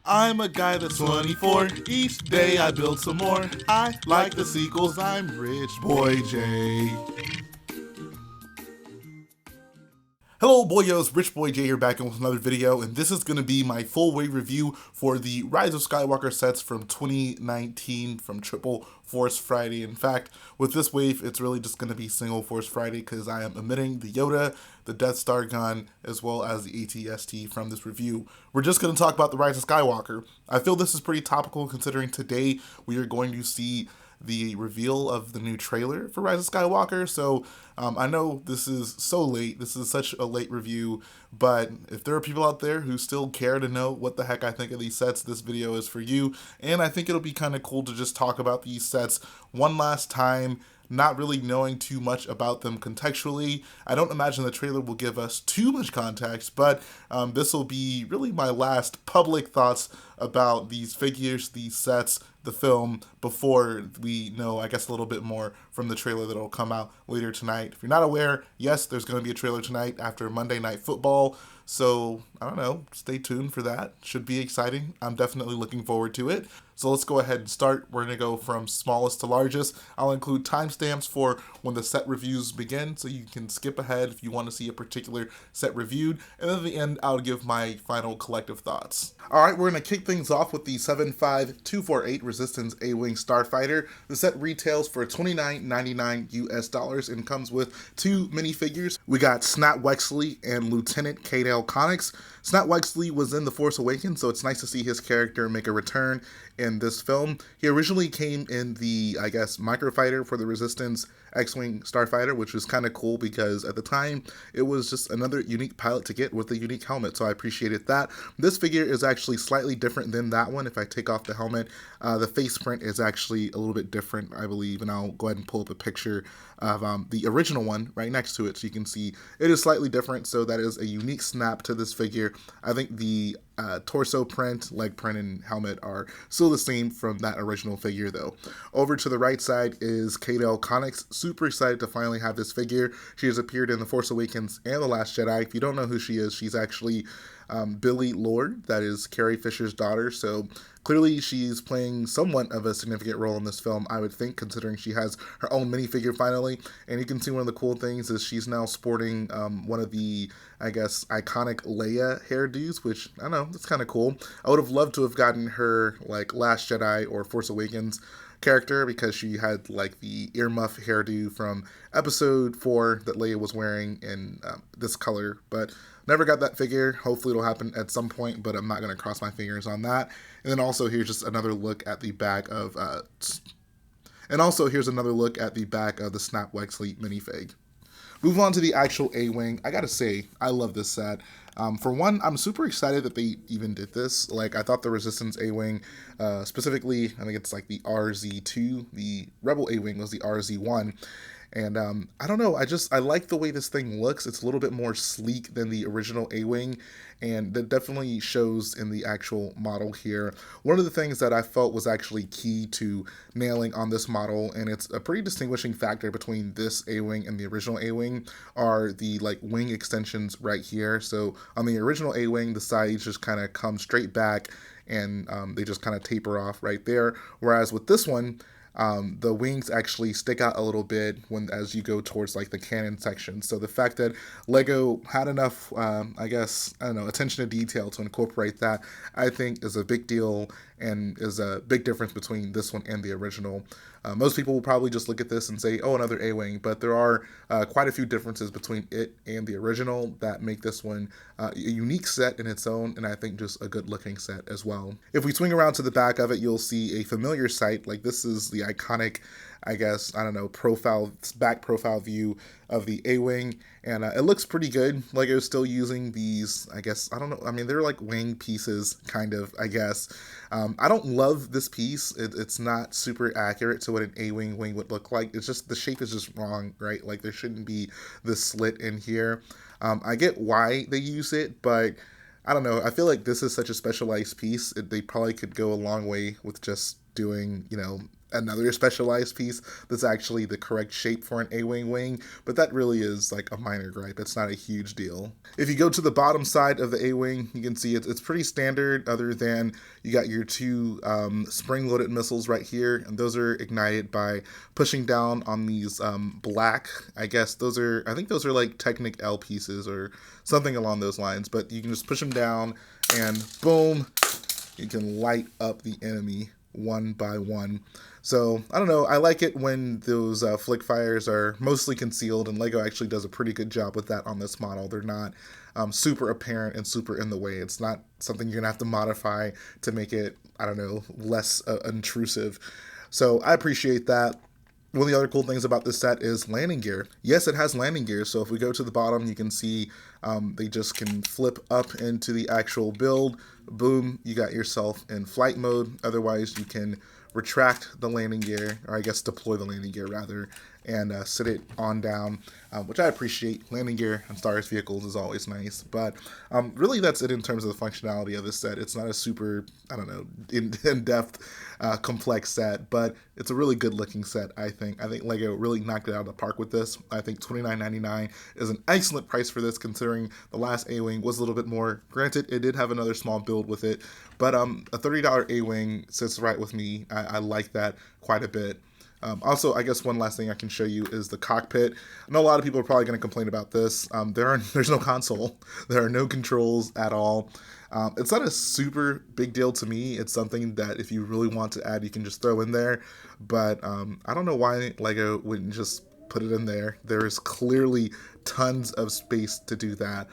I'm a guy that's 24. Each day I build some more. I like the sequels. I'm Rich Boy J. Hello boyos, Rich Boy J here back in with another video, and this is going to be my full wave review for the Rise of Skywalker sets from 2019 from Triple Force Friday. In fact, with this wave, it's really just going to be Single Force Friday because I am omitting the Yoda, the Death Star gun, as well as the AT-ST from this review. We're just going to talk about the Rise of Skywalker. I feel this is pretty topical considering today we are going to see the reveal of the new trailer for Rise of Skywalker, so I know this is so late, this is such a late review, but if there are people out there who still care to know what the heck I think of these sets, this video is for you, and I think it'll be kind of cool to just talk about these sets one last time, not really knowing too much about them contextually. I don't imagine the trailer will give us too much context, but this will be really my last public thoughts about these figures, these sets, the film, before we know, I guess, a little bit more from the trailer that'll come out later tonight. If you're not aware, yes, there's going to be a trailer tonight after Monday Night Football, so, I don't know, stay tuned for that. Should be exciting. I'm definitely looking forward to it. So let's go ahead and start. We're going to go from smallest to largest. I'll include timestamps for when the set reviews begin, so you can skip ahead if you want to see a particular set reviewed. And then at the end, I'll give my final collective thoughts. Alright, we're going to kick things off with the 75248 Resistance A-Wing Starfighter. The set retails for $29.99 US and comes with two minifigures. We got Snap Wexley and Lieutenant Kadale Connix. Snap Wexley was in The Force Awakens, so it's nice to see his character make a return in this film. He originally came in the, I guess, microfighter for the Resistance X-Wing Starfighter, which was kind of cool because at the time it was just another unique pilot to get with a unique helmet, so I appreciated that. This figure is actually slightly different than that one. If I take off the helmet, the face print is actually a little bit different, I believe, and I'll go ahead and pull up a picture of the original one right next to it so you can see it is slightly different, so that is a unique snap to this figure. I think the torso print, leg print, and helmet are still the same from that original figure though. Over to the right side is Kadale Connix. Super excited to finally have this figure. She has appeared in The Force Awakens and The Last Jedi. If you don't know who she is, she's actually Billy Lord, that is Carrie Fisher's daughter, so clearly she's playing somewhat of a significant role in this film, I would think, considering she has her own minifigure finally. And you can see one of the cool things is she's now sporting one of the, I guess, iconic Leia hairdos, which, I don't know, that's kind of cool. I would have loved to have gotten her, like, Last Jedi or Force Awakens character because she had, like, the earmuff hairdo from Episode 4 that Leia was wearing in this color, but never got that figure. Hopefully it'll happen at some point, but I'm not going to cross my fingers on that. And then also here's just another look at the back of the Snap Wexley minifig. Move on to the actual A-Wing. I gotta say, I love this set. For one, I'm super excited that they even did this. Like, I thought the Resistance A-Wing, specifically, I think it's like the RZ2, the Rebel A-Wing was the RZ1. And I don't know, I like the way this thing looks. It's a little bit more sleek than the original A-Wing, and that definitely shows in the actual model here. One of the things that I felt was actually key to nailing on this model, and it's a pretty distinguishing factor between this A-Wing and the original A-Wing, are the like wing extensions right here. So on the original A-Wing, the sides just kind of come straight back, and they just kind of taper off right there. Whereas with this one, the wings actually stick out a little bit as you go towards like the cannon section. So the fact that Lego had enough, attention to detail to incorporate that, I think is a big deal and is a big difference between this one and the original. Most people will probably just look at this and say, oh, another A-Wing, but there are quite a few differences between it and the original that make this one a unique set in its own, and I think just a good looking set as well. If we swing around to the back of it, you'll see a familiar sight. Like, this is the iconic, back profile view of the A-Wing, and it looks pretty good. Like, it was still using these, they're like wing pieces, kind of, I guess. I don't love this piece. It's not super accurate to what an A-Wing wing would look like. It's just, the shape is just wrong, right? Like, there shouldn't be this slit in here. I get why they use it, but I don't know. I feel like this is such a specialized piece. They probably could go a long way with just doing, another specialized piece that's actually the correct shape for an A-wing wing, but that really is like a minor gripe. It's not a huge deal. If you go to the bottom side of the A-wing, you can see it's pretty standard, other than you got your two spring-loaded missiles right here, and those are ignited by pushing down on these black, I think those are like Technic L pieces or something along those lines, but you can just push them down and boom, you can light up the enemy one by one. So I don't know, I like it when those flick fires are mostly concealed, and LEGO actually does a pretty good job with that on this model. They're not super apparent and super in the way. It's not something you're gonna have to modify to make it, I don't know, less intrusive. So I appreciate that. One of the other cool things about this set is landing gear. Yes, it has landing gear, so if we go to the bottom, you can see they just can flip up into the actual build. Boom, you got yourself in flight mode. Otherwise, you can retract the landing gear, or I guess deploy the landing gear rather, and sit it on down, which I appreciate. Landing gear on Star Wars vehicles is always nice, but really that's it in terms of the functionality of this set. It's not a super, I don't know, in-depth, complex set, but it's a really good looking set, I think. I think LEGO really knocked it out of the park with this. I think $29.99 is an excellent price for this, considering the last A-Wing was a little bit more. Granted, it did have another small build with it, but a $30 A-Wing sits right with me. I like that quite a bit. Also, I guess one last thing I can show you is the cockpit. I know a lot of people are probably going to complain about this. There's no console. There are no controls at all. It's not a super big deal to me. It's something that if you really want to add, you can just throw in there. But I don't know why LEGO wouldn't just put it in there. There is clearly tons of space to do that.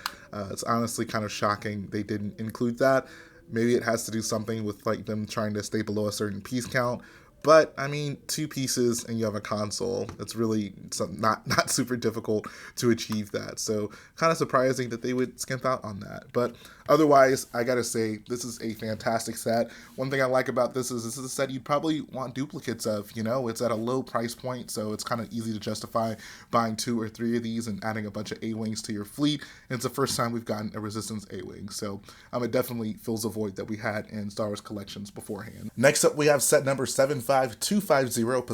It's honestly kind of shocking they didn't include that. Maybe it has to do something with like them trying to stay below a certain piece count. But I mean, 2 pieces and you have a console. It's really not super difficult to achieve that. So kind of surprising that they would skimp out on that. But otherwise, I gotta say, this is a fantastic set. One thing I like about this is a set you'd probably want duplicates of. You know, it's at a low price point, so it's kind of easy to justify buying 2 or 3 of these and adding a bunch of A-Wings to your fleet. And it's the first time we've gotten a Resistance A-Wing. So it definitely fills a void that we had in Star Wars collections beforehand. Next up, we have set number 75250,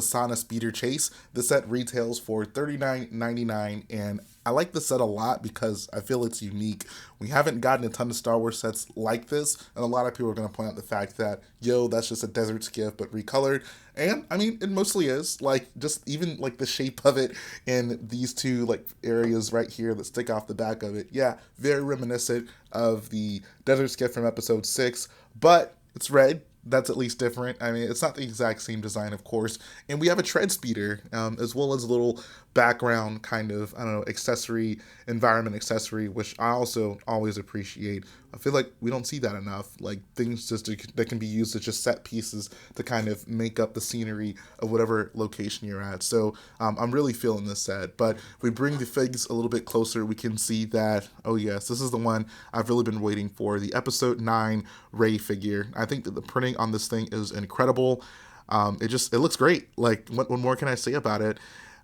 Pasaana Speeder Chase. This set retails for $39.99, and I like this set a lot because I feel it's unique. We haven't gotten a ton of Star Wars sets like this, and a lot of people are going to point out the fact that, yo, that's just a desert skiff but recolored. And I mean, it mostly is. Like, just even like the shape of it in these two like areas right here that stick off the back of it, yeah, very reminiscent of the desert skiff from episode 6, but it's red. That's at least different. I mean, it's not the exact same design, of course. And we have a tread speeder, as well as a little background kind of, I don't know, accessory, environment accessory, which I also always appreciate. I feel like we don't see that enough. Like, things just that can be used as just set pieces to kind of make up the scenery of whatever location you're at. So I'm really feeling this set. But if we bring the figs a little bit closer, we can see that, oh yes, this is the one I've really been waiting for, the Episode 9 Rey figure. I think that the printing on this thing is incredible. It looks great. Like, what more can I say about it?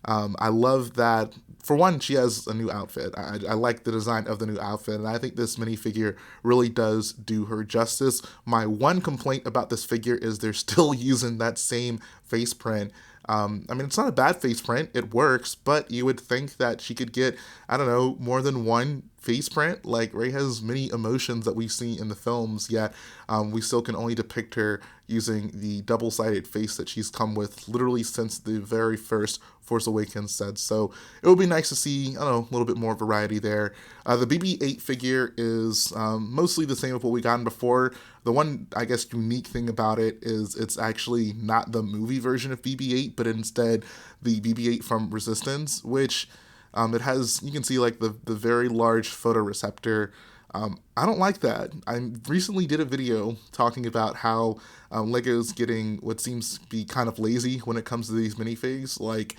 I love that, for one, she has a new outfit. I like the design of the new outfit, and I think this minifigure really does do her justice. My one complaint about this figure is they're still using that same face print. I mean, it's not a bad face print. It works, but you would think that she could get, I don't know, more than one face print. Like, Rey has many emotions that we see in the films, yet we still can only depict her using the double-sided face that she's come with literally since the very first Force Awakens set. So it would be nice to see, I don't know, a little bit more variety there. The BB-8 figure is mostly the same as what we gotten before. The one, I guess, unique thing about it is it's actually not the movie version of BB-8, but instead the BB-8 from Resistance, which it has, you can see like the very large photoreceptor. I don't like that. I recently did a video talking about how LEGO's getting what seems to be kind of lazy when it comes to these minifigs. Like,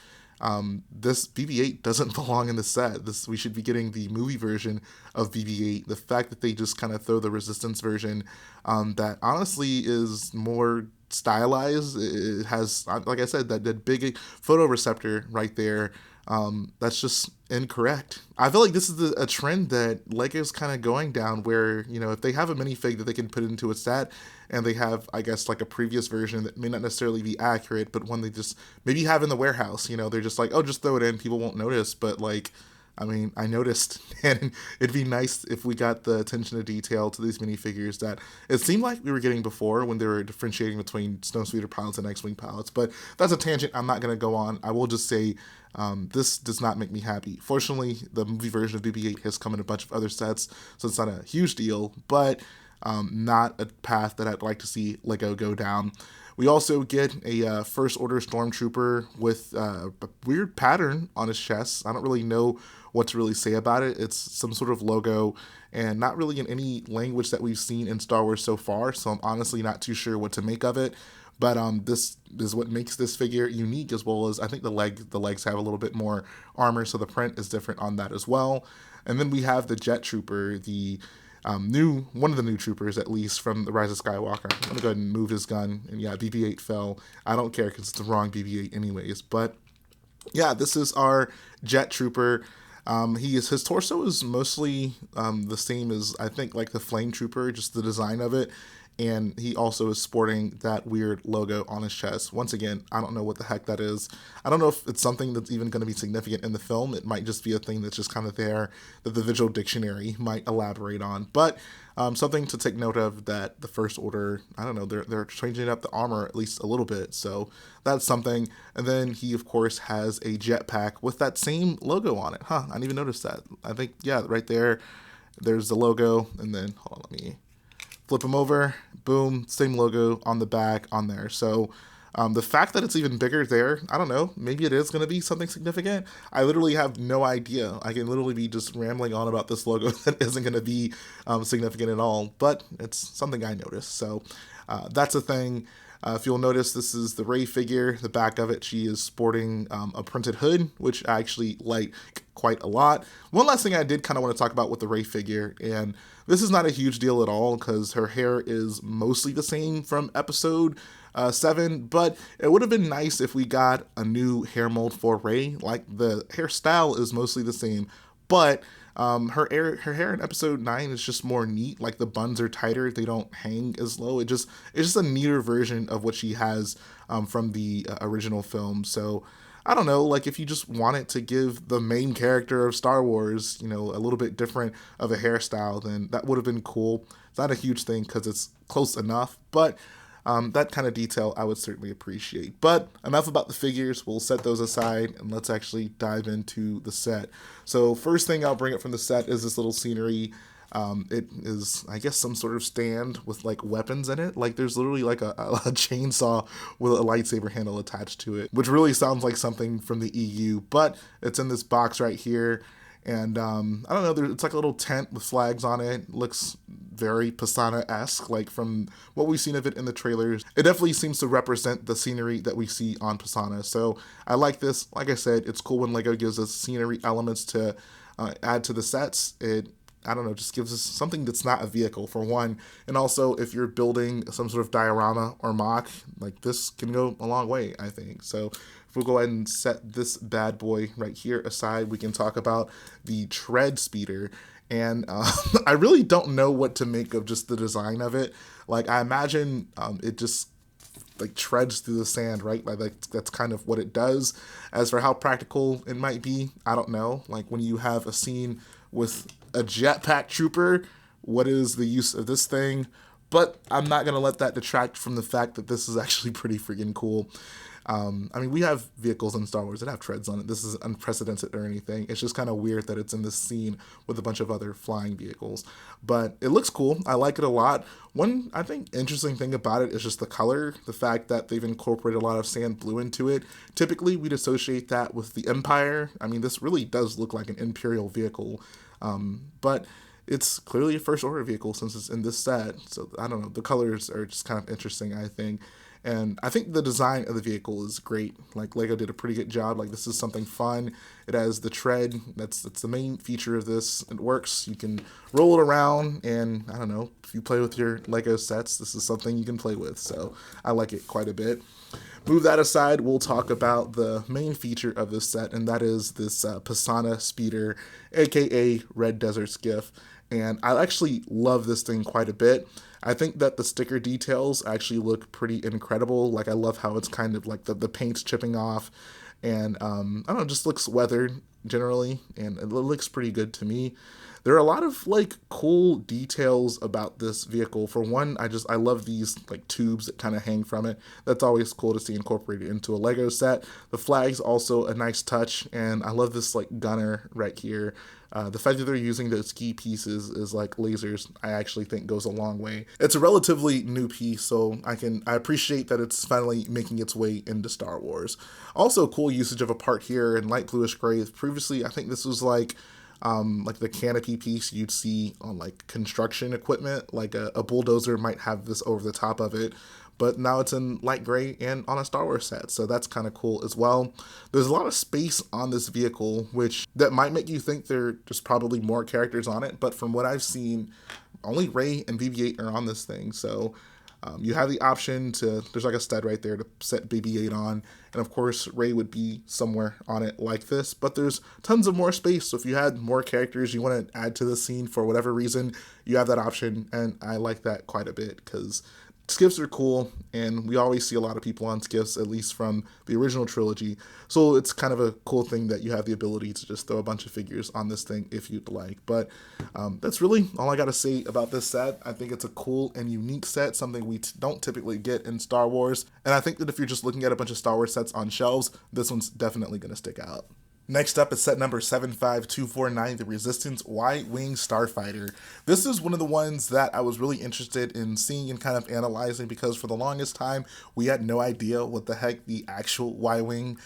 this BB-8 doesn't belong in the set. We should be getting the movie version of BB-8. The fact that they just kind of throw the Resistance version, that honestly is more stylized. It has, like I said, that big photoreceptor right there. That's just incorrect. I feel like this is a trend that Lego's kind of going down where, if they have a minifig that they can put into a set and they have, I guess, like a previous version that may not necessarily be accurate, but one they just maybe have in the warehouse, they're just like, oh, just throw it in, people won't notice. But like, I mean, I noticed, and it'd be nice if we got the attention to detail to these minifigures that it seemed like we were getting before when they were differentiating between Snowspeeder pilots and X-Wing pilots. But that's a tangent I'm not going to go on. I will just say this does not make me happy. Fortunately, the movie version of BB-8 has come in a bunch of other sets, so it's not a huge deal, but not a path that I'd like to see Lego go down. We also get a First Order Stormtrooper with a weird pattern on his chest. I don't really know what to really say about it. It's some sort of logo and not really in any language that we've seen in Star Wars so far, so I'm honestly not too sure what to make of it. But this is what makes this figure unique, as well as I think the legs have a little bit more armor, so the print is different on that as well. And then we have the Jet Trooper, the one of the new troopers, at least, from the Rise of Skywalker. I'm gonna go ahead and move his gun, and yeah, BB-8 fell. I don't care because it's the wrong BB-8 anyways. But yeah, this is our Jet Trooper. His torso is mostly the same as, I think, like the Flame Trooper, just the design of it. And he also is sporting that weird logo on his chest. Once again, I don't know what the heck that is. I don't know if it's something that's even going to be significant in the film. It might just be a thing that's just kind of there that the visual dictionary might elaborate on. But something to take note of, that the First Order, I don't know, they're changing up the armor at least a little bit. So that's something. And then he, of course, has a jetpack with that same logo on it. I didn't even notice that. I think, yeah, right there, there's the logo. And then, hold on, let me flip them over, boom, same logo on the back on there. So the fact that it's even bigger there, I don't know, maybe it is going to be something significant. I literally have no idea. I can literally be just rambling on about this logo that isn't going to be significant at all, but it's something I noticed. So that's a thing. If you'll notice, this is the Rey figure. The back of it, she is sporting a printed hood, which I actually like quite a lot. One last thing I did kind of want to talk about with the Rey figure, and this is not a huge deal at all because her hair is mostly the same from episode 7, but it would have been nice if we got a new hair mold for Rey. Like, the hairstyle is mostly the same, but her hair in episode 9 is just more neat. Like, the buns are tighter, they don't hang as low. It's just a neater version of what she has from the original film. So I don't know, like, if you just wanted to give the main character of Star Wars, a little bit different of a hairstyle, then that would have been cool. It's not a huge thing because it's close enough, but that kind of detail I would certainly appreciate. But enough about the figures. We'll set those aside and let's actually dive into the set. So first thing I'll bring up from the set is this little scenery. It is, I guess, some sort of stand with like weapons in it. Like, there's literally like a chainsaw with a lightsaber handle attached to it, which really sounds like something from the EU, but it's in this box right here. And I don't know, it's like a little tent with flags on it. Looks very Pasaana-esque, like from what we've seen of it in the trailers. It definitely seems to represent the scenery that we see on Pasaana. So I like this. Like I said, it's cool when Lego gives us scenery elements to add to the sets. I don't know, just gives us something that's not a vehicle, for one. And also, if you're building some sort of diorama or mock, like, this can go a long way, I think. So if we'll go ahead and set this bad boy right here aside, we can talk about the Tread Speeder. And I really don't know what to make of just the design of it. Like, I imagine it just like treads through the sand, right? Like that's kind of what it does. As for how practical it might be, I don't know. Like, when you have a scene with a jetpack trooper, what is the use of this thing? But I'm not gonna let that detract from the fact that this is actually pretty freaking cool. I mean, we have vehicles in Star Wars that have treads on it. This is unprecedented or anything. It's just kind of weird that it's in this scene with a bunch of other flying vehicles. But it looks cool. I like it a lot. One, I think, interesting thing about it is just the color. The fact that they've incorporated a lot of sand blue into it. Typically, we'd associate that with the Empire. I mean, this really does look like an Imperial vehicle. But it's clearly a First Order vehicle since it's in this set. So, I don't know. The colors are just kind of interesting, I think. And I think the design of the vehicle is great. Like, Lego did a pretty good job. Like, this is something fun. It has the tread. That's the main feature of this. It works. You can roll it around, and I don't know, if you play with your Lego sets, this is something you can play with. So I like it quite a bit. Move that aside, we'll talk about the main feature of this set, and that is this Pasaana speeder, aka Red Desert Skiff. And I actually love this thing quite a bit. I think that the sticker details actually look pretty incredible. Like, I love how it's kind of like the paint's chipping off, and I don't know, just looks weathered generally, and it looks pretty good to me. There are a lot of like cool details about this vehicle. For one, I love these like tubes that kind of hang from it. That's always cool to see incorporated into a Lego set. The flag's also a nice touch, and I love this like gunner right here. The fact that they're using those key pieces is like lasers, I actually think goes a long way. It's a relatively new piece, so I appreciate that it's finally making its way into Star Wars. Also, cool usage of a part here in light bluish gray. Previously, I think this was like the canopy piece you'd see on like construction equipment, like a bulldozer might have this over the top of it, but now it's in light gray and on a Star Wars set, so that's kind of cool as well. There's a lot of space on this vehicle, which that might make you think there's probably more characters on it, but from what I've seen, only Rey and BB-8 are on this thing, so you have the option to, there's like a stud right there to set BB-8 on, and of course Rey would be somewhere on it like this, but there's tons of more space, so if you had more characters you want to add to the scene for whatever reason, you have that option, and I like that quite a bit, because skiffs are cool, and we always see a lot of people on skiffs, at least from the original trilogy, so it's kind of a cool thing that you have the ability to just throw a bunch of figures on this thing if you'd like. But that's really all I gotta say about this set. I think it's a cool and unique set, something we don't typically get in Star Wars, and I think that if you're just looking at a bunch of Star Wars sets on shelves, this one's definitely gonna stick out. Next up is set number 75249, the Resistance Y-Wing Starfighter. This is one of the ones that I was really interested in seeing and kind of analyzing, because for the longest time we had no idea what the heck the actual Y-Wing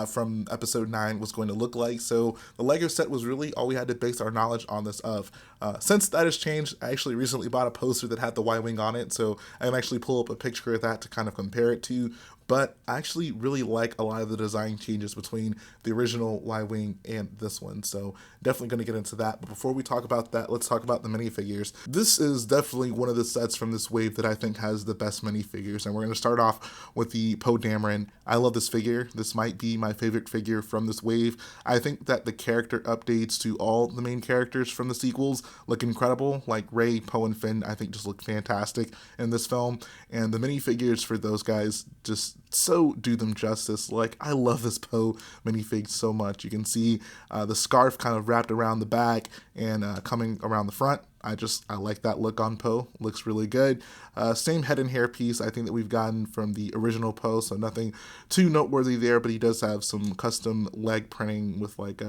from episode 9 was going to look like. So the Lego set was really all we had to base our knowledge on this of. Since that has changed, I actually recently bought a poster that had the Y-Wing on it, so I can actually pull up a picture of that to kind of compare it to. But I actually really like a lot of the design changes between the original Y-Wing and this one, so definitely going to get into that. But before we talk about that, let's talk about the minifigures. This is definitely one of the sets from this wave that I think has the best minifigures, and we're going to start off with the Poe Dameron. I love this figure. This might be my favorite figure from this wave. I think that the character updates to all the main characters from the sequels look incredible, like Rey, Poe, and Finn I think just look fantastic in this film, and the minifigures for those guys just so do them justice. Like, I love this Poe minifig so much. You can see the scarf kind of wrapped around the back and coming around the front. I like that look on Poe. Looks really good. Same head and hair piece I think that we've gotten from the original Poe, so nothing too noteworthy there, but he does have some custom leg printing with like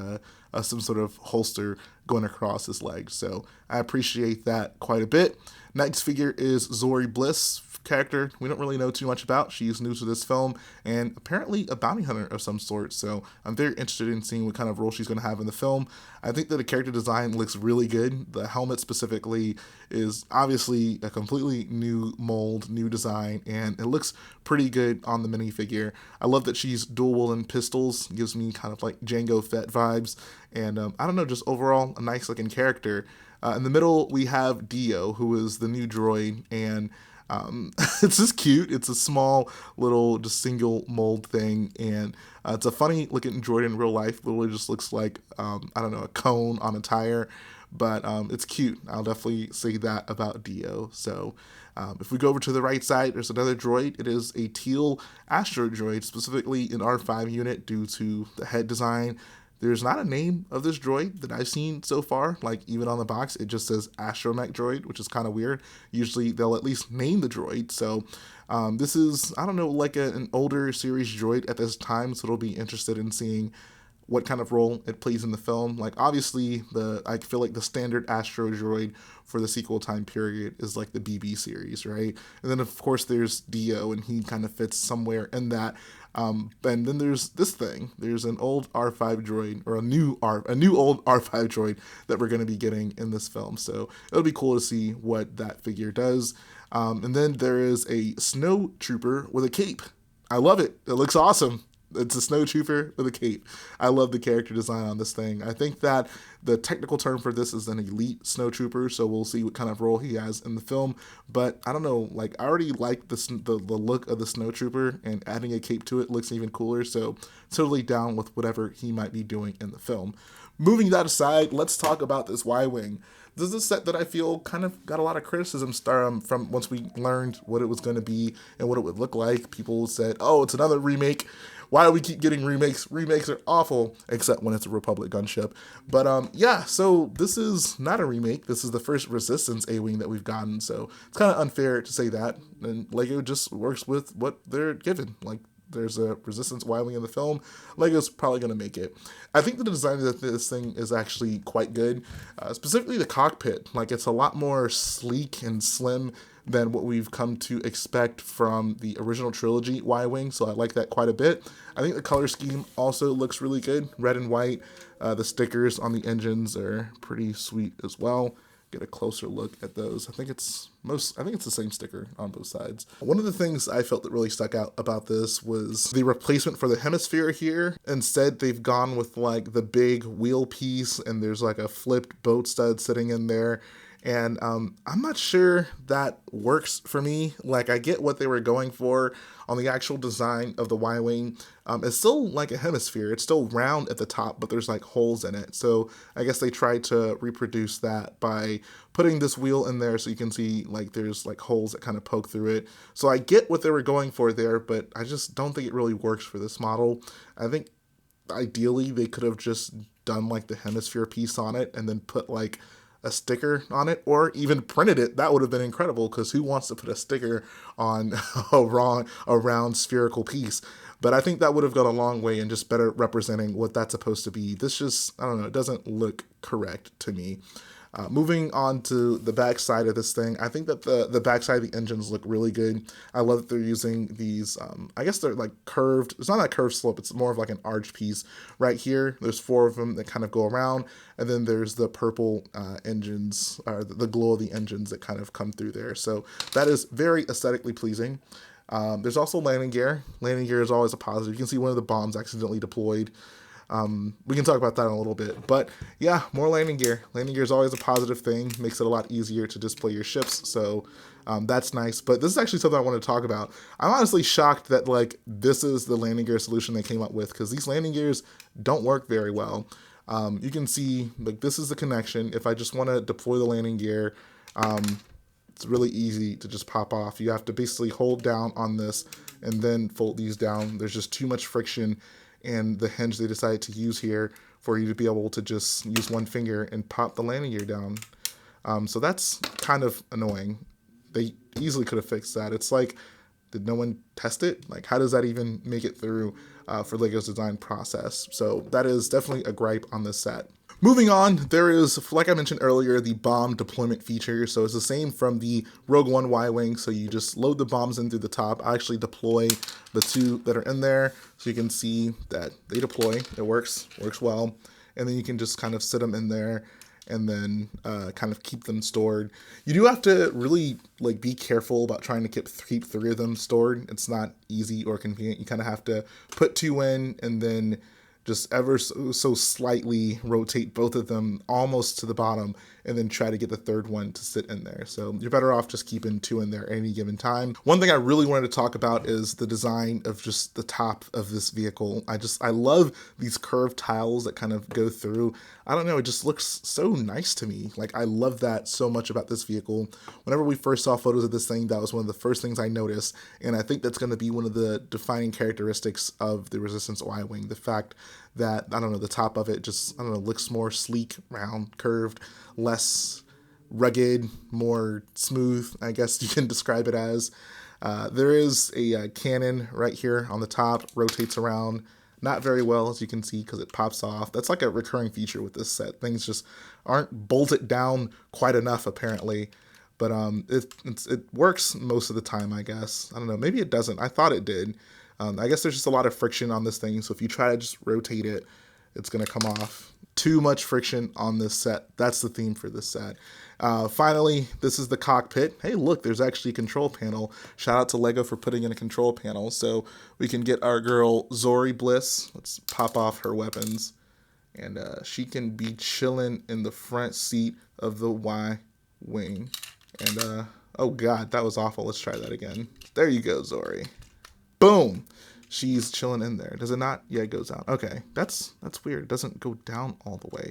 some sort of holster going across his legs, so I appreciate that quite a bit. Next figure is Zori Bliss, character we don't really know too much about. She's new to this film and apparently a bounty hunter of some sort, so I'm very interested in seeing what kind of role she's going to have in the film. I think that the character design looks really good. The helmet specifically is obviously a completely new mold, new design, and it looks pretty good on the minifigure. I love that she's dual-wielding pistols, gives me kind of like Jango Fett vibes, and I don't know, just overall a nice looking character. In the middle we have Dio, who is the new droid, and it's just cute. It's a small little just single mold thing, and it's a funny looking droid in real life. Literally just looks like I don't know, a cone on a tire, but it's cute. I'll definitely say that about Dio. So if we go over to the right side, there's another droid. It is a teal Astro droid, specifically an R5 unit due to the head design. There's not a name of this droid that I've seen so far, like even on the box, it just says Astromech droid, which is kind of weird. Usually they'll at least name the droid, so this is, I don't know, like an older series droid at this time, so it'll be interested in seeing what kind of role it plays in the film. Like, obviously, I feel like the standard Astro droid for the sequel time period is like the BB series, right? And then, of course, there's Dio, and he kind of fits somewhere in that. And then there's this thing. There's an old R5 droid, or a new old R5 droid that we're going to be getting in this film. So it'll be cool to see what that figure does. And then there is a snow trooper with a cape. I love it. It looks awesome. It's a snowtrooper with a cape. I love the character design on this thing. I think that the technical term for this is an elite snowtrooper, so we'll see what kind of role he has in the film. But I don't know, like I already like the look of the snowtrooper, and adding a cape to it looks even cooler. So totally down with whatever he might be doing in the film. Moving that aside, let's talk about this Y-wing. This is a set that I feel kind of got a lot of criticism from once we learned what it was going to be and what it would look like. People said, "Oh, it's another remake. Why do we keep getting remakes? Remakes are awful," except when it's a Republic gunship. But yeah, so this is not a remake. This is the first Resistance A-Wing that we've gotten, so it's kind of unfair to say that. And Lego just works with what they're given. Like, there's a Resistance Y-Wing in the film. Lego's probably going to make it. I think the design of this thing is actually quite good. Specifically the cockpit. Like, it's a lot more sleek and slim than what we've come to expect from the original trilogy Y-Wing, so I like that quite a bit. I think the color scheme also looks really good. Red and white. The stickers on the engines are pretty sweet as well. Get a closer look at those. I think it's the same sticker on both sides. One of the things I felt that really stuck out about this was the replacement for the hemisphere here. Instead, they've gone with like the big wheel piece, and there's like a flipped boat stud sitting in there. And I'm not sure that works for me. Like, I get what they were going for on the actual design of the Y-Wing. It's still like a hemisphere. It's still round at the top, but there's like holes in it. So I guess they tried to reproduce that by putting this wheel in there so you can see like there's like holes that kind of poke through it. So I get what they were going for there, but I just don't think it really works for this model. I think ideally they could have just done like the hemisphere piece on it and then put like a sticker on it, or even printed it. That would have been incredible, because who wants to put a sticker on a round spherical piece? But I think that would have gone a long way in just better representing what that's supposed to be. This just, I don't know, it doesn't look correct to me. Moving on to the back side of this thing, I think that the back side of the engines look really good. I love that they're using these, I guess they're like curved. It's not a curved slope. It's more of like an arch piece right here. There's 4 of them that kind of go around. And then there's the purple engines, or the glow of the engines that kind of come through there. So that is very aesthetically pleasing. There's also landing gear. Landing gear is always a positive. You can see one of the bombs accidentally deployed. We can talk about that in a little bit, but yeah, more landing gear. Landing gear is always a positive thing, makes it a lot easier to display your ships, so that's nice. But this is actually something I want to talk about. I'm honestly shocked that like this is the landing gear solution they came up with, because these landing gears don't work very well. You can see like this is the connection. If I just want to deploy the landing gear, it's really easy to just pop off. You have to basically hold down on this and then fold these down. There's just too much friction and the hinge they decided to use here for you to be able to just use one finger and pop the landing gear down. So that's kind of annoying. They easily could have fixed that. It's like, did no one test it? Like, how does that even make it through for LEGO's design process? So that is definitely a gripe on this set. Moving on, there is, like I mentioned earlier, the bomb deployment feature. So it's the same from the Rogue One Y-Wing. So you just load the bombs in through the top. I actually deploy the 2 that are in there, so you can see that they deploy. It works well. And then you can just kind of sit them in there and then kind of keep them stored. You do have to really like be careful about trying to keep 3 of them stored. It's not easy or convenient. You kind of have to put 2 in and then just ever so slightly rotate both of them almost to the bottom, and then try to get the 3rd one to sit in there. So you're better off just keeping 2 in there at any given time. One thing I really wanted to talk about is the design of just the top of this vehicle. I love these curved tiles that kind of go through. I don't know, it just looks so nice to me. Like, I love that so much about this vehicle. Whenever we first saw photos of this thing, that was one of the first things I noticed, and I think that's going to be one of the defining characteristics of the Resistance Y-Wing. The fact that, I don't know, the top of it just, I don't know, looks more sleek, round, curved, less rugged, more smooth, I guess you can describe it as. There is a cannon right here on the top, rotates around. Not very well, as you can see, because it pops off. That's like a recurring feature with this set. Things just aren't bolted down quite enough, apparently. But it works most of the time, I guess. I don't know, maybe it doesn't. I thought it did. I guess there's just a lot of friction on this thing, so if you try to just rotate it, it's going to come off. Too much friction on this set. That's the theme for this set. Finally, this is the cockpit. Hey, look, there's actually a control panel. Shout out to Lego for putting in a control panel so we can get our girl Zori Bliss. Let's pop off her weapons. And she can be chilling in the front seat of the Y-Wing. And, oh God, that was awful. Let's try that again. There you go, Zori. Boom. She's chilling in there. Does it not? Yeah, it goes down. Okay, that's weird. It doesn't go down all the way.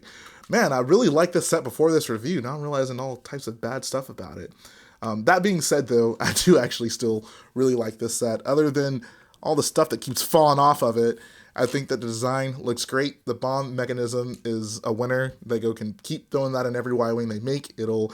Man, I really liked this set before this review. Now I'm realizing all types of bad stuff about it. That being said, though, I do actually still really like this set. Other than all the stuff that keeps falling off of it, I think that the design looks great. The bomb mechanism is a winner. Lego can keep throwing that in every Y-Wing they make. It'll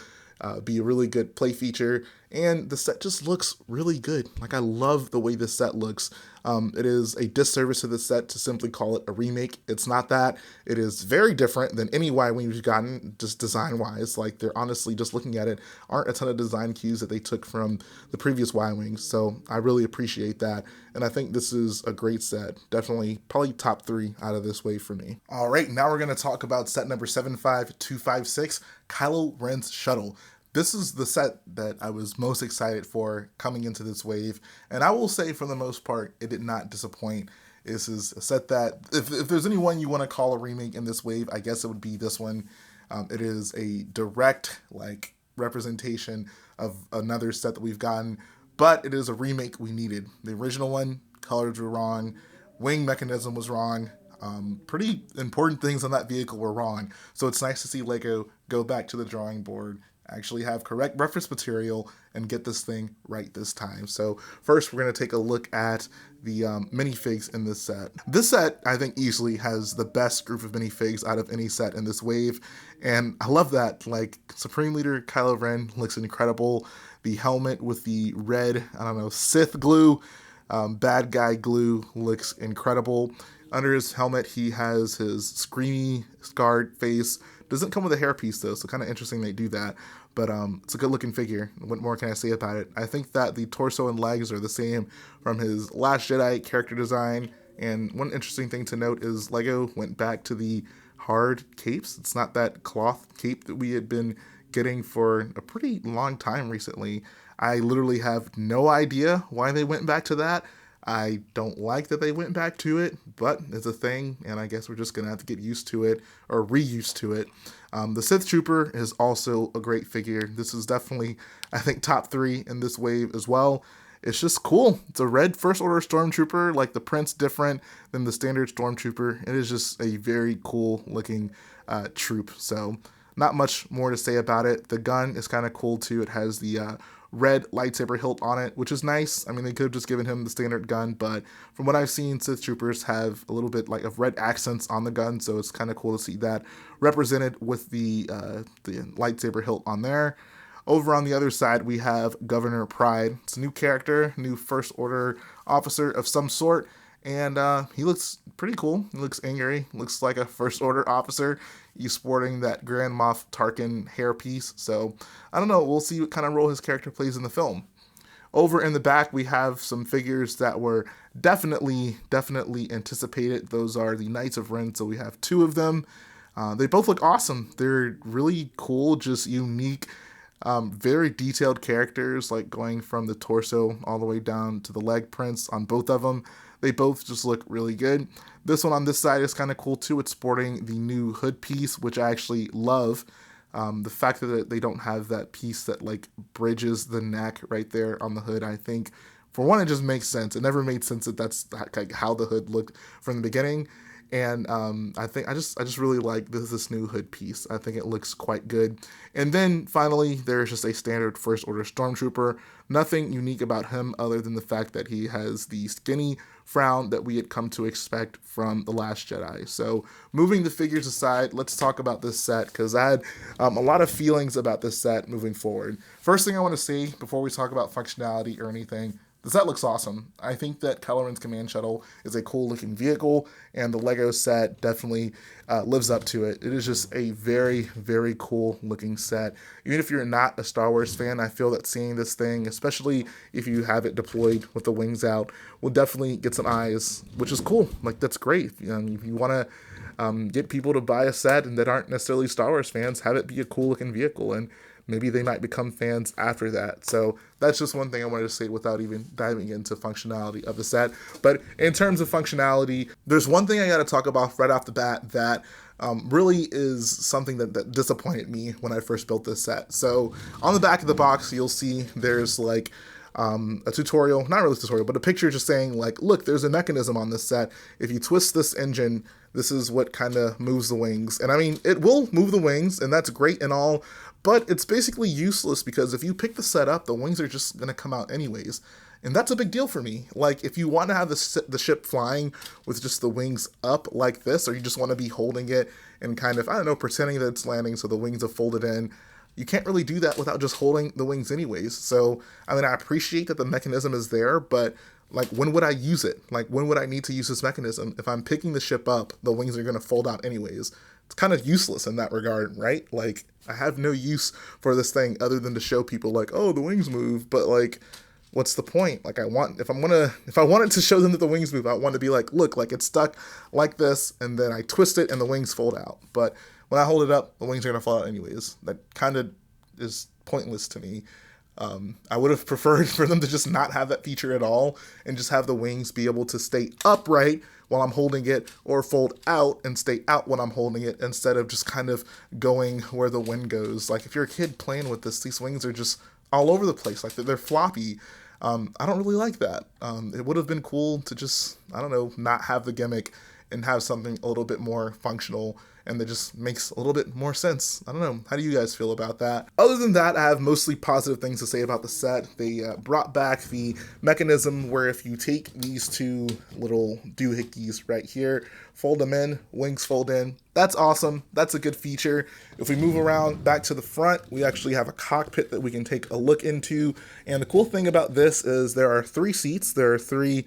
be a really good play feature, and the set just looks really good. Like, I love the way this set looks. It is a disservice to the set to simply call it a remake. It's not that. It is very different than any Y-Wing we've gotten, just design-wise. Like, they're honestly, just looking at it, aren't a ton of design cues that they took from the previous Y-Wings, so I really appreciate that, and I think this is a great set. Definitely, probably top 3 out of this wave for me. All right, now we're going to talk about set number 75256, Kylo Ren's Shuttle. This is the set that I was most excited for coming into this wave, and I will say for the most part, it did not disappoint. This is a set that, if there's anyone you want to call a remake in this wave, I guess it would be this one. It is a direct, like, representation of another set that we've gotten, but it is a remake we needed. The original one, colors were wrong, wing mechanism was wrong, pretty important things on that vehicle were wrong, so it's nice to see Lego go back to the drawing board, actually have correct reference material, and get this thing right this time. So first, we're going to take a look at the minifigs in this set. This set, I think, easily has the best group of minifigs out of any set in this wave, and I love that. Like, Supreme Leader Kylo Ren looks incredible. The helmet with the red, I don't know, Sith glue, bad guy glue looks incredible. Under his helmet, he has his screamy, scarred face. Doesn't come with a hairpiece, though, so kind of interesting they do that. But it's a good-looking figure. What more can I say about it? I think that the torso and legs are the same from his Last Jedi character design. And one interesting thing to note is Lego went back to the hard capes. It's not that cloth cape that we had been getting for a pretty long time recently. I literally have no idea why they went back to that. I don't like that they went back to it, but it's a thing, and I guess we're just going to have to get used to it, or re-used to it. The Sith Trooper is also a great figure. This is definitely, I think, top 3 in this wave as well. It's just cool. It's a red First Order Stormtrooper, like the print's different than the standard Stormtrooper. It is just a very cool looking troop, so not much more to say about it. The gun is kind of cool too. It has the red lightsaber hilt on it, which is nice. I mean, they could have just given him the standard gun, but from what I've seen, Sith Troopers have a little bit like of red accents on the gun, so it's kind of cool to see that represented with the lightsaber hilt on there. Over on the other side, we have Governor Pride. It's a new character, new First Order officer of some sort, and he looks pretty cool. He looks angry, looks like a First Order officer. He's sporting that Grand Moff Tarkin hairpiece, so I don't know. We'll see what kind of role his character plays in the film. Over in the back, we have some figures that were definitely anticipated. Those are the Knights of Ren, so we have 2 of them. They both look awesome. They're really cool, just unique, very detailed characters, like going from the torso all the way down to the leg prints on both of them. They both just look really good. This one on this side is kind of cool too. It's sporting the new hood piece, which I actually love. The fact that they don't have that piece that like bridges the neck right there on the hood, I think, for one, it just makes sense. It never made sense that that's like how the hood looked from the beginning. And I think I just really like this new hood piece. I think it looks quite good. And then finally, there's just a standard First Order Stormtrooper. Nothing unique about him other than the fact that he has the skinny frown that we had come to expect from The Last Jedi. So moving the figures aside, let's talk about this set, because I had a lot of feelings about this set moving forward. First thing I want to say before we talk about functionality or anything, the set looks awesome. I think that Kylo Ren's Command Shuttle is a cool looking vehicle, and the Lego set definitely lives up to it. It is just a very cool looking set. Even if you're not a Star Wars fan, I feel that seeing this thing, especially if you have it deployed with the wings out, will definitely get some eyes, which is cool. Like, that's great. If you want to get people to buy a set and that aren't necessarily Star Wars fans, have it be a cool looking vehicle. And maybe they might become fans after that. So that's just one thing I wanted to say without even diving into functionality of the set. But in terms of functionality, there's one thing I got to talk about right off the bat that really is something that disappointed me when I first built this set. So on the back of the box, you'll see there's like a tutorial, not really a tutorial, but a picture just saying like, look, there's a mechanism on this set. If you twist this engine, this is what kind of moves the wings. And I mean, it will move the wings, and that's great and all, but it's basically useless because if you pick the set up, the wings are just going to come out anyways. And that's a big deal for me. Like, if you want to have the ship flying with just the wings up like this, or you just want to be holding it and kind of, I don't know, pretending that it's landing so the wings are folded in, you can't really do that without just holding the wings anyways. So, I mean, I appreciate that the mechanism is there, but like, when would I use it? Like, when would I need to use this mechanism? If I'm picking the ship up, the wings are going to fold out anyways. It's kind of useless in that regard, right? Like, I have no use for this thing other than to show people like, oh, the wings move, but like, what's the point? Like, if I wanted to show them that the wings move, I want to be like, look, like it's stuck like this, and then I twist it and the wings fold out. But when I hold it up, the wings are going to fall out anyways. That kind of is pointless to me. I would have preferred for them to just not have that feature at all and just have the wings be able to stay upright while I'm holding it, or fold out and stay out when I'm holding it, instead of just kind of going where the wind goes. Like, if you're a kid playing with this, these wings are just all over the place. Like, they're floppy. I don't really like that. It would have been cool to just, I don't know, not have the gimmick and have something a little bit more functional and that just makes a little bit more sense. I don't know. How do you guys feel about that? Other than that, I have mostly positive things to say about the set. They brought back the mechanism where if you take these two little doohickeys right here, fold them in, wings fold in. That's awesome. That's a good feature. If we move around back to the front, we actually have a cockpit that we can take a look into. And the cool thing about this is there are 3 seats. There are 3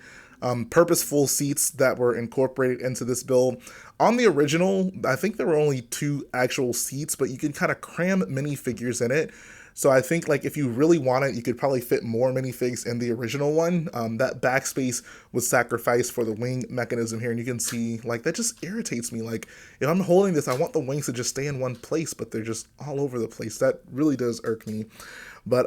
purposeful seats that were incorporated into this build. On the original, I think there were only 2 actual seats, but you can kind of cram minifigures in it. So I think, like, if you really want it, you could probably fit more minifigs in the original one. That backspace was sacrificed for the wing mechanism here, and you can see, like, that just irritates me. Like, if I'm holding this, I want the wings to just stay in one place, but they're just all over the place. That really does irk me. But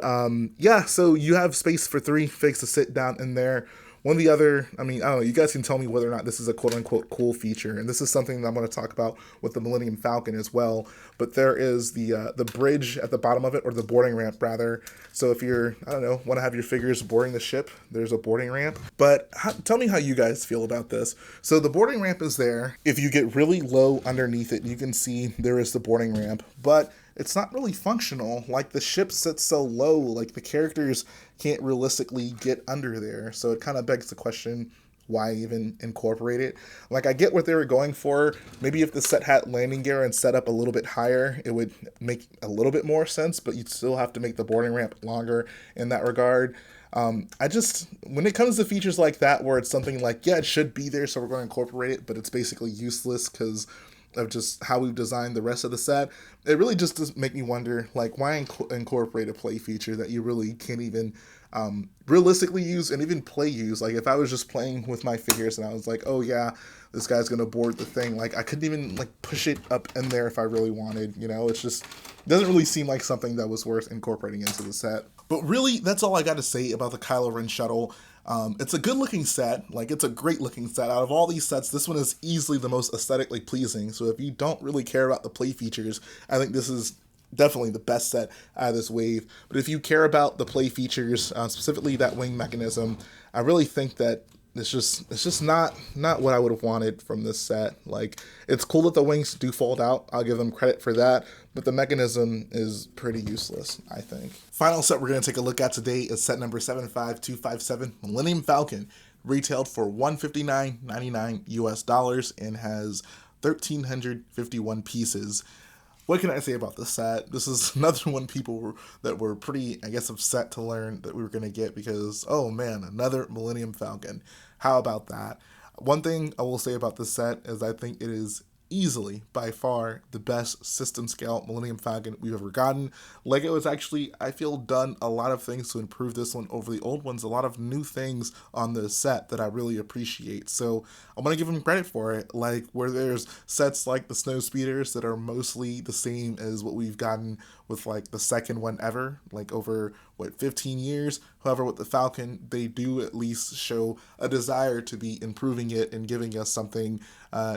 yeah, so you have space for 3 figs to sit down in there. One of the other, I mean, I don't know, you guys can tell me whether or not this is a quote-unquote cool feature, and this is something that I'm going to talk about with the Millennium Falcon as well, but there is the bridge at the bottom of it, or the boarding ramp, rather. So if you're, I don't know, want to have your figures boarding the ship, there's a boarding ramp. But tell me how you guys feel about this. So the boarding ramp is there. If you get really low underneath it, you can see there is the boarding ramp, but it's not really functional. Like, the ship sits so low, like the characters can't realistically get under there. So it kind of begs the question, why even incorporate it? Like, I get what they were going for. Maybe if the set had landing gear and set up a little bit higher, it would make a little bit more sense, but you'd still have to make the boarding ramp longer in that regard. I just, when it comes to features like that, where it's something like, yeah, it should be there, so we're going to incorporate it, but it's basically useless because of just how we've designed the rest of the set, it really just does make me wonder, like, why incorporate a play feature that you really can't even realistically use and even play use? Like, if I was just playing with my figures and I was like, oh yeah, this guy's gonna board the thing, like, I couldn't even, like, push it up in there if I really wanted, you know? It's just, doesn't really seem like something that was worth incorporating into the set. But really, that's all I got to say about the Kylo Ren Shuttle. It's a good looking set, like, it's a great looking set. Out of all these sets, this one is easily the most aesthetically pleasing, so if you don't really care about the play features, I think this is definitely the best set out of this wave. But if you care about the play features, specifically that wing mechanism, I really think that it's just not what I would have wanted from this set. Like, it's cool that the wings do fold out, I'll give them credit for that, but the mechanism is pretty useless, I think. Final set we're going to take a look at today is set number 75257, Millennium Falcon, retailed for $159.99 US and has 1,351 pieces. What can I say about this set? This is another one people that were pretty, I guess, upset to learn that we were going to get because, oh man, another Millennium Falcon. How about that? One thing I will say about this set is I think it is easily, by far, the best system scale Millennium Falcon we've ever gotten. LEGO has actually, I feel, done a lot of things to improve this one over the old ones, a lot of new things on the set that I really appreciate. So I'm going to give them credit for it, like where there's sets like the Snow Speeders that are mostly the same as what we've gotten with like the second one ever, like over, what, 15 years. However, with the Falcon, they do at least show a desire to be improving it and giving us something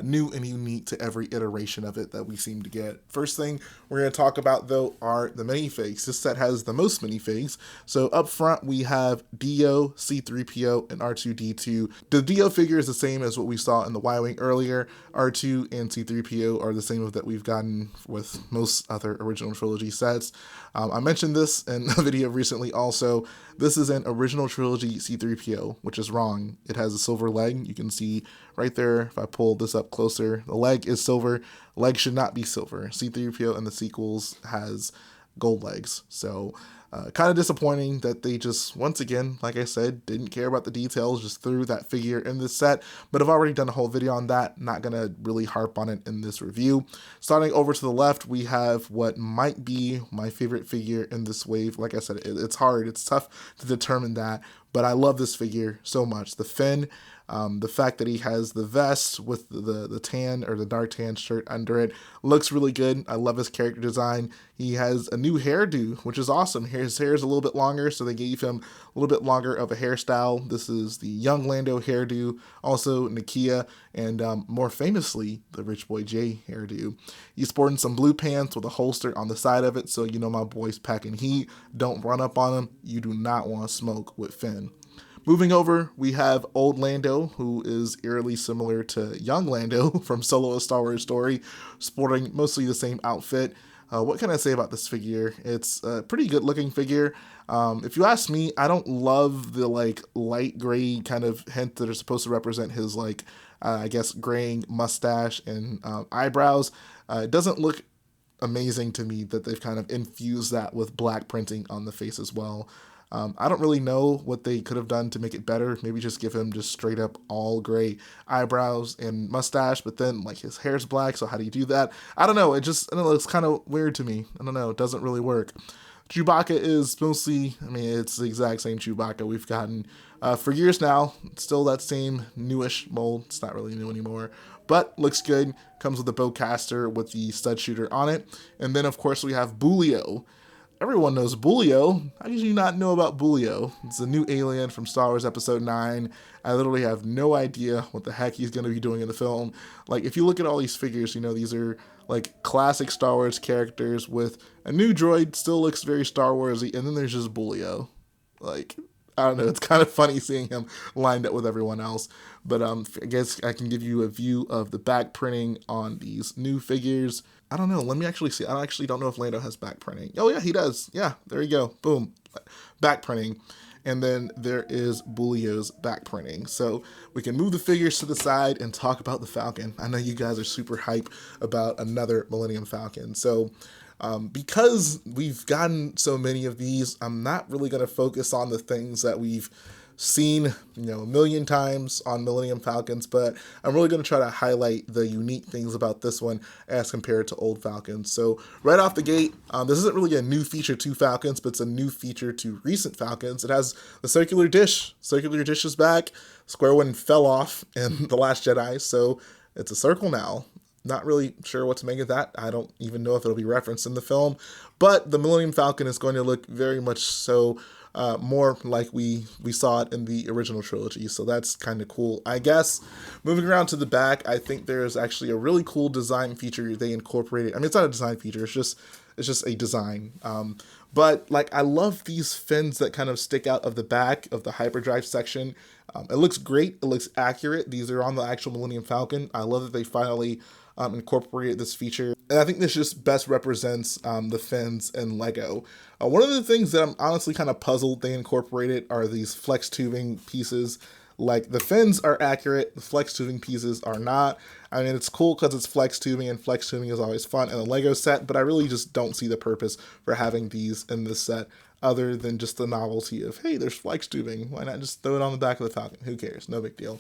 new and unique to every iteration of it that we seem to get. First thing we're going to talk about, though, are the minifigs. This set has the most minifigs. So up front, we have D-O, C-3PO, and R2-D2. The D-O figure is the same as what we saw in the Y-Wing earlier. R2 and C-3PO are the same that we've gotten with most other original trilogy sets. I mentioned this in a video recently also. This is an original trilogy C-3PO, which is wrong. It has a silver leg. You can see right there, if I pull this up closer, the leg is silver. Leg should not be silver. C-3PO in the sequels has gold legs. So kind of disappointing that they just, once again, like I said, didn't care about the details, just threw that figure in this set. But I've already done a whole video on that. Not going to really harp on it in this review. Starting over to the left, we have what might be my favorite figure in this wave. Like I said, it's hard. It's tough to determine that. But I love this figure so much. The Finn. The fact that he has the vest with the tan or the dark tan shirt under it looks really good. I love his character design. He has a new hairdo, which is awesome. His hair is a little bit longer, so they gave him a little bit longer of a hairstyle. This is the young Lando hairdo, also Nakia, and more famously, the Rich Boy J hairdo. He's sporting some blue pants with a holster on the side of it, so you know my boy's packing heat. Don't run up on him. You do not want to smoke with Finn. Moving over, we have old Lando, who is eerily similar to young Lando from Solo: A Star Wars Story, sporting mostly the same outfit. What can I say about this figure? It's a pretty good looking figure. If you ask me, I don't love the like light gray kind of hint that are supposed to represent his like, I guess, graying mustache and eyebrows. It doesn't look amazing to me that they've kind of infused that with black printing on the face as well. I don't really know what they could have done to make it better. Maybe just give him just straight up all gray eyebrows and mustache, but then like his hair's black, so how do you do that? I don't know. It looks kind of weird to me. I don't know. It doesn't really work. Chewbacca is mostly, I mean, it's the exact same Chewbacca we've gotten for years now. It's still that same newish mold. It's not really new anymore, but looks good. Comes with the bowcaster with the stud shooter on it. And then, of course, we have Boolio. Everyone knows Boolio. How did you not know about Boolio? It's a new alien from Star Wars Episode 9. I literally have no idea what the heck he's going to be doing in the film. Like, if you look at all these figures, you know, these are, like, classic Star Wars characters with a new droid, still looks very Star Warsy, and then there's just Boolio. Like, I don't know, it's kind of funny seeing him lined up with everyone else. But I guess I can give you a view of the back printing on these new figures. I don't know. Let me actually see. I actually don't know if Lando has back printing. Oh, yeah, he does. Yeah, there you go. Boom. Back printing. And then there is Boolio's back printing. So we can move the figures to the side and talk about the Falcon. I know you guys are super hype about another Millennium Falcon. So because we've gotten so many of these, I'm not really going to focus on the things that we've seen, you know, a million times on Millennium Falcons, but I'm really going to try to highlight the unique things about this one as compared to old Falcons. So right off the gate, this isn't really a new feature to Falcons, but it's a new feature to recent Falcons. It has the circular dish. Circular dish is back. Square one fell off in The Last Jedi, so it's a circle now. Not really sure what to make of that. I don't even know if it'll be referenced in the film, but the Millennium Falcon is going to look very much so more like we saw it in the original trilogy, so that's kind of cool, I guess. Moving around to the back, I think there's actually a really cool design feature they incorporated. I mean, it's not a design feature, it's just a design. But like, I love these fins that kind of stick out of the back of the hyperdrive section. It looks great. It looks accurate. These are on the actual Millennium Falcon. I love that they finally incorporated this feature. And I think this just best represents the fins in LEGO. One of the things that I'm honestly kind of puzzled they incorporated are these flex tubing pieces. Like, the fins are accurate, the flex tubing pieces are not. I mean, it's cool because it's flex tubing, and flex tubing is always fun in a LEGO set, but I really just don't see the purpose for having these in this set other than just the novelty of, hey, there's flex tubing. Why not just throw it on the back of the Falcon? Who cares? No big deal.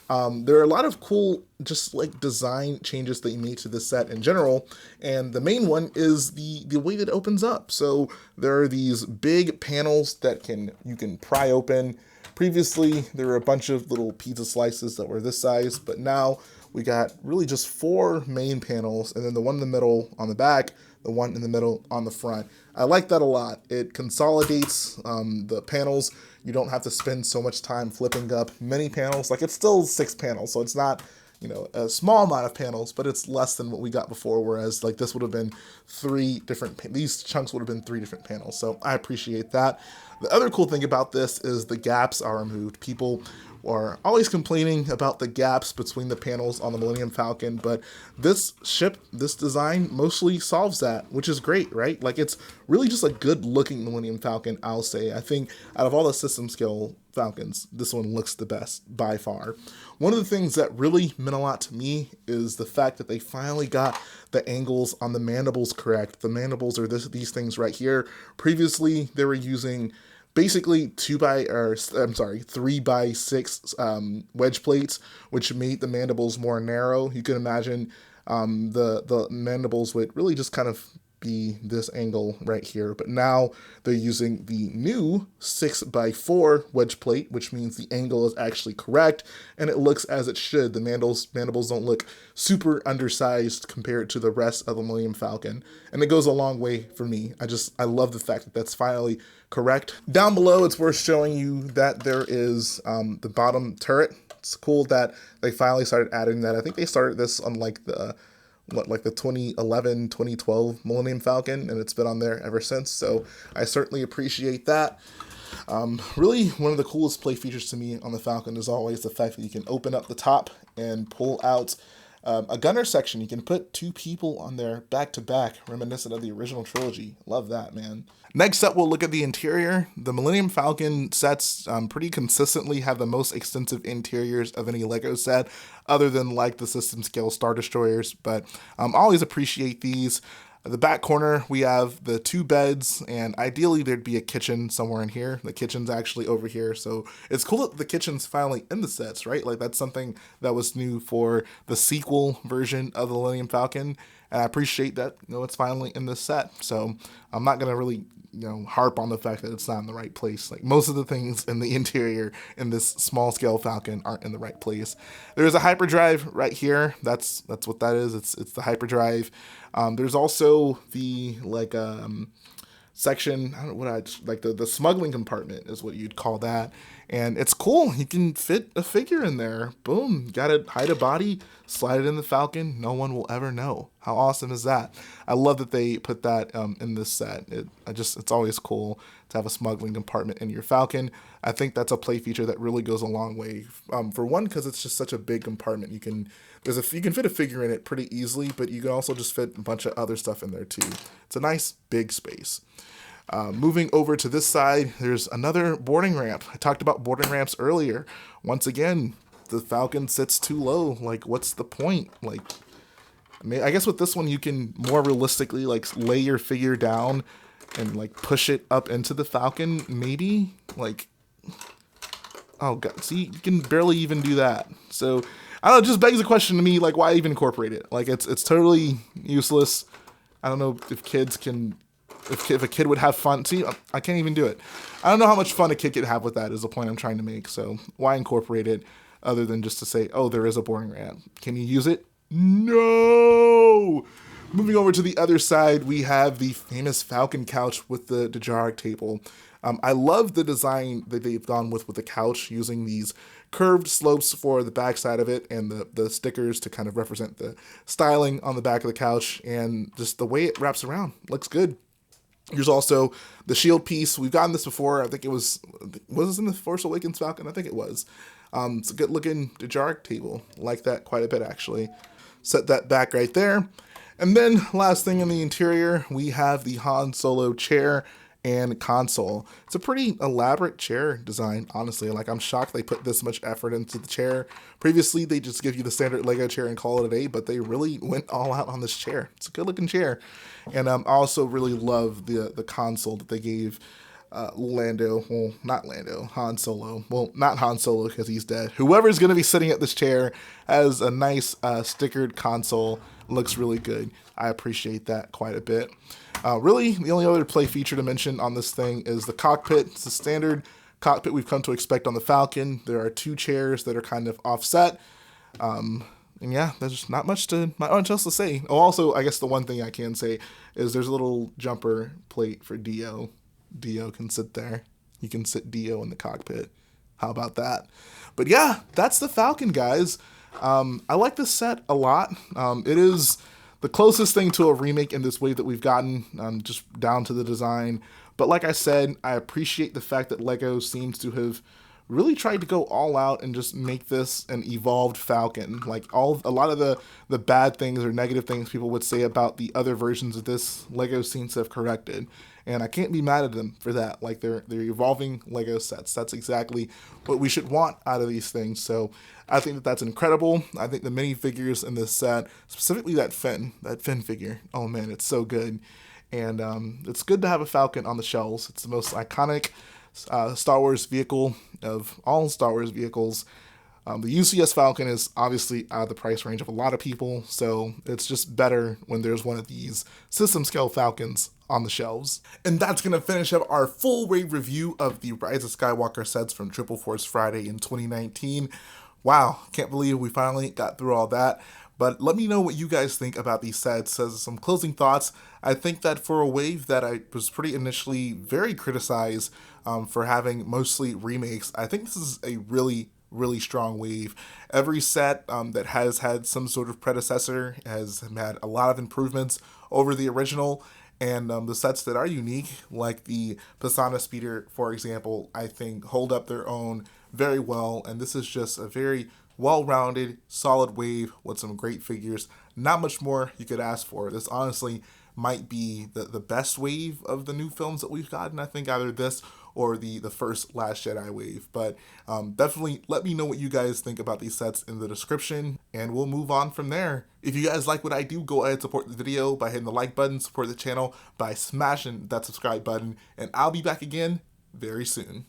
There are a lot of cool, just like design changes that you made to this set in general, and the main one is the way that it opens up. So there are these big panels that you can pry open. Previously, there were a bunch of little pizza slices that were this size, but now we got really just 4 main panels, and then the one in the middle on the back, the one in the middle on the front. I like that a lot. It consolidates the panels. You don't have to spend so much time flipping up many panels. Like, it's still 6 panels, so it's not, you know, a small amount of panels, but it's less than what we got before, whereas like this would have been 3 different, these chunks would have been 3 different panels. So I appreciate that. The other cool thing about this is the gaps are removed. People are always complaining about the gaps between the panels on the Millennium Falcon, but this design mostly solves that, which is great, right? Like, it's really just a good looking Millennium Falcon, I'll say. I think out of all the system scale Falcons, this one looks the best by far. One of the things that really meant a lot to me is the fact that they finally got the angles on the mandibles correct. The mandibles are these things right here. Previously, they were using basically 3x6 wedge plates, which made the mandibles more narrow. You can imagine the mandibles would really just kind of be this angle right here, but now they're using the new 6x4 wedge plate, which means the angle is actually correct and it looks as it should. The mandibles don't look super undersized compared to the rest of the Millennium Falcon, and it goes a long way for me. I love the fact that that's finally correct. Down below, it's worth showing you that there is the bottom turret. It's cool that they finally started adding that. I think they started this on like the 2011, 2012 Millennium Falcon, and it's been on there ever since, so I certainly appreciate that. Really, one of the coolest play features to me on the Falcon is always the fact that you can open up the top and pull out a gunner section. You can put 2 people on there back to back, reminiscent of the original trilogy. Love that, man. Next up, we'll look at the interior. The Millennium Falcon sets pretty consistently have the most extensive interiors of any LEGO set, other than like the system scale Star Destroyers, but always appreciate these. At the back corner, we have the 2 beds, and ideally there'd be a kitchen somewhere in here. The kitchen's actually over here, so it's cool that the kitchen's finally in the sets, right? Like, that's something that was new for the sequel version of the Millennium Falcon, and I appreciate that, you know, it's finally in this set. So I'm not gonna really, you know, harp on the fact that it's not in the right place. Like, most of the things in the interior in this small scale Falcon aren't in the right place. There's a hyperdrive right here. That's what that is. It's the hyperdrive. There's also the section, I don't know what the smuggling compartment is what you'd call that. And it's cool. You can fit a figure in there. Boom. Got to hide a body, slide it in the Falcon. No one will ever know. How awesome is that? I love that they put that in this set. It's always cool to have a smuggling compartment in your Falcon. I think that's a play feature that really goes a long way. For one, because it's just such a big compartment. You can fit a figure in it pretty easily, but you can also just fit a bunch of other stuff in there too. It's a nice big space. Moving over to this side, there's another boarding ramp. I talked about boarding ramps earlier. Once again, the Falcon sits too low. Like, what's the point? Like, I guess with this one, you can more realistically like lay your figure down and like push it up into the Falcon, maybe. Like, oh god, see, you can barely even do that. So I don't know, it just begs the question to me, like, why even incorporate it? Like, it's totally useless. I don't know if kids can. If a kid would have fun, see, I can't even do it. I don't know how much fun a kid could have with that is the point I'm trying to make. So why incorporate it other than just to say, oh, there is a boarding ramp. Can you use it? No! Moving over to the other side, we have the famous Falcon couch with the Dejarik table. I love the design that they've gone with the couch, using these curved slopes for the back side of it and the stickers to kind of represent the styling on the back of the couch, and just the way it wraps around. Looks good. Here's also the shield piece. We've gotten this before. I think it was this in the Force Awakens Falcon? I think it was. It's a good looking Dejarik table. Like that quite a bit, actually. Set that back right there. And then last thing in the interior, we have the Han Solo chair and console. It's a pretty elaborate chair design, honestly. Like, I'm shocked they put this much effort into the chair. Previously, they just give you the standard Lego chair and call it a day, but they really went all out on this chair. It's a good looking chair. And I also really love the console that they gave. Lando, well, not Lando, Han Solo. Well, not Han Solo because he's dead. Whoever's going to be sitting at this chair has a nice stickered console. Looks really good. I appreciate that quite a bit. Really, the only other play feature to mention on this thing is the cockpit. It's the standard cockpit we've come to expect on the Falcon. There are 2 chairs that are kind of offset. And yeah, there's not much else to say. Oh, also, I guess the one thing I can say is there's a little jumper plate for Dio. Dio can sit there. You can sit Dio in the cockpit. How about that? But yeah, that's the Falcon, guys. I like this set a lot. It is the closest thing to a remake in this wave that we've gotten, just down to the design. But like I said, I appreciate the fact that LEGO seems to have really tried to go all out and just make this an evolved Falcon. Like a lot of the bad things or negative things people would say about the other versions of this, LEGO seems to have corrected. And I can't be mad at them for that. Like they're evolving LEGO sets. That's exactly what we should want out of these things. So I think that's incredible. I think the minifigures in this set, specifically that Finn figure, oh man, it's so good. And it's good to have a Falcon on the shelves. It's the most iconic Star Wars vehicle of all Star Wars vehicles. The UCS Falcon is obviously out of the price range of a lot of people, so it's just better when there's one of these system scale Falcons on the shelves. And that's going to finish up our full wave review of the Rise of Skywalker sets from Triple Force Friday in 2019. Wow, can't believe we finally got through all that. But let me know what you guys think about these sets. As some closing thoughts, I think that for a wave that I was pretty initially very criticized for having mostly remakes, I think this is a really strong wave. Every set that has had some sort of predecessor has had a lot of improvements over the original, and the sets that are unique, like the Pasaana speeder, for example, I think hold up their own very well, and this is just a very well-rounded, solid wave with some great figures. Not much more you could ask for. This honestly might be the best wave of the new films that we've gotten. I think either this or the first Last Jedi wave. But definitely let me know what you guys think about these sets in the description, and we'll move on from there. If you guys like what I do, go ahead and support the video by hitting the like button, support the channel by smashing that subscribe button, and I'll be back again very soon.